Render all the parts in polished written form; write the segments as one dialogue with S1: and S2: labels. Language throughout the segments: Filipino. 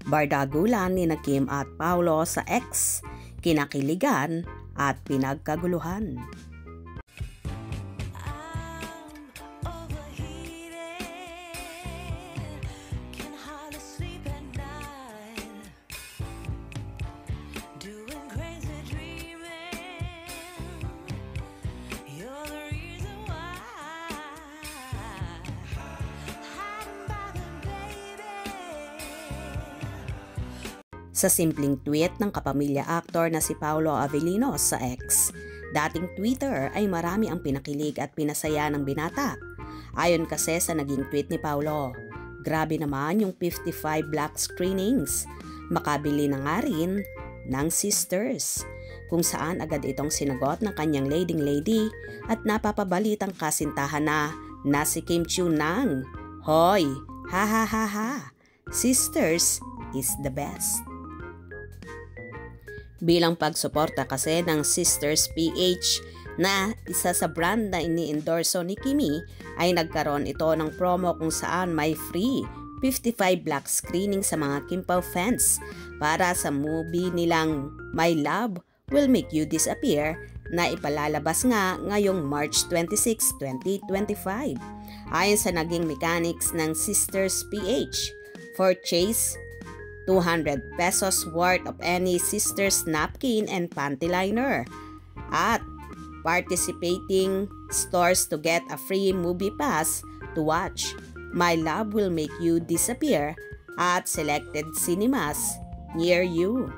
S1: Bardagulan ni Kim at Paolo sa X, kinakiligan at pinagkaguluhan. Sa simpleng tweet ng kapamilya actor na si Paolo Avellino sa X, dating Twitter, ay marami ang pinakilig at pinasaya ng binata. Ayon kasi sa naging tweet ni Paolo, grabe naman yung 55 black screenings. Makabili na nga rin ng Sisters, kung saan agad itong sinagot ng kanyang leading lady at napapabalitang kasintahan na si Kim Chiu Nang. Hoy, ha ha ha ha, Sisters is the best. Bilang pagsuporta kasi ng Sisters PH na isa sa brand na ini-endorso ni Kimi, ay nagkaroon ito ng promo kung saan may free 55 black screening sa mga Kim Pao fans para sa movie nilang My Love Will Make You Disappear na ipalalabas nga ngayong March 26, 2025. Ayon sa naging mechanics ng Sisters PH, for Chase 200 pesos worth of any Sisters napkin and panty liner at participating stores to get a free movie pass to watch My Love Will Make You Disappear at selected cinemas near you.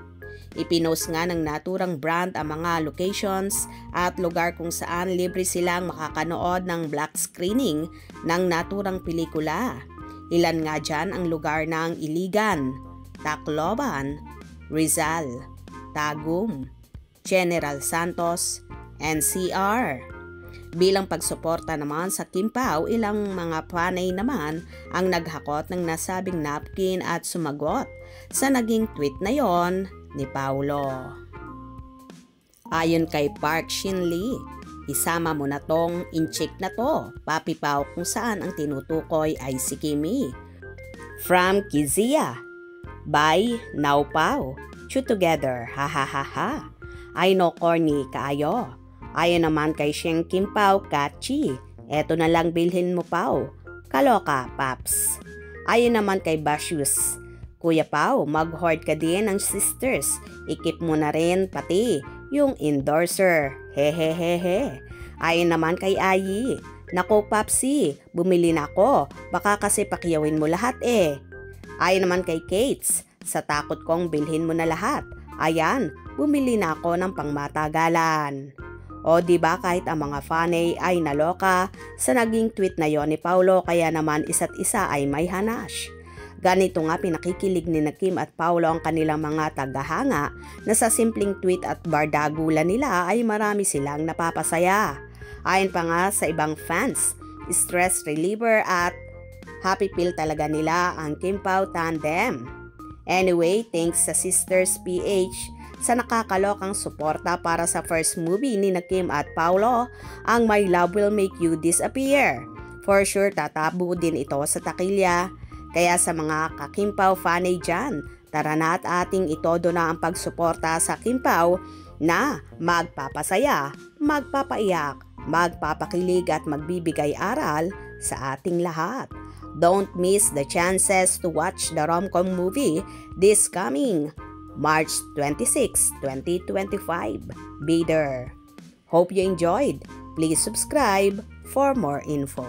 S1: Ipinost nga ng naturang brand ang mga locations at lugar kung saan libre silang makakanood ng black screening ng naturang pelikula. Ilan nga dyan ang lugar ng Iligan, Tacloban, Rizal, Tagum, General Santos, NCR. Bilang pagsuporta naman sa Kim Pao, ilang mga panay naman ang naghakot ng nasabing napkin at sumagot sa naging tweet na yon ni Paolo. Ayon kay Park Shin Lee, isama mo na tong incheck na to, Papi Pao, kung saan ang tinutukoy ay si Kimi. From Kizia, by Now Pao, chew together, ha ha ha ha. I know corny kaayo. Ayon naman kay Sheng Kim Pao, Kachi, eto na lang bilhin mo Pao. Kaloka, Paps. Ayon naman kay Bashus, Kuya Pao, mag-hoard ka din ng Sisters. Ikip mo na rin pati yung endorser. Hehehehe. Ayon naman kay Ayi, nako Papsi, bumili na ako. Baka kasi pakiyawin mo lahat eh. Ayon naman kay Kates, sa takot kong bilhin mo na lahat. Ayan, bumili na ako ng pangmatagalan. O diba kahit ang mga fanay ay naloka sa naging tweet na yon ni Paolo, kaya naman isa't isa ay may hanash. Ganito nga pinakikilig ni Kim at Paolo ang kanilang mga tagahanga na sa simpleng tweet at bardagulan nila ay marami silang napapasaya. Ayon pa nga sa ibang fans, stress reliever at happy pill talaga nila ang Kim Pao tandem. Anyway, thanks sa Sisters PH sa nakakalokang suporta para sa first movie ni Kim at Paolo, ang My Love Will Make You Disappear. For sure, tatabo din ito sa takilya. Kaya sa mga ka-Kim Pao fanay dyan, tara na at ating itodo na ang pagsuporta sa Kim Pao na magpapasaya, magpapaiyak, magpapakilig at magbibigay aral sa ating lahat. Don't miss the chances to watch the rom-com movie this coming March 26, 2025. Be there. Hope you enjoyed. Please subscribe for more info.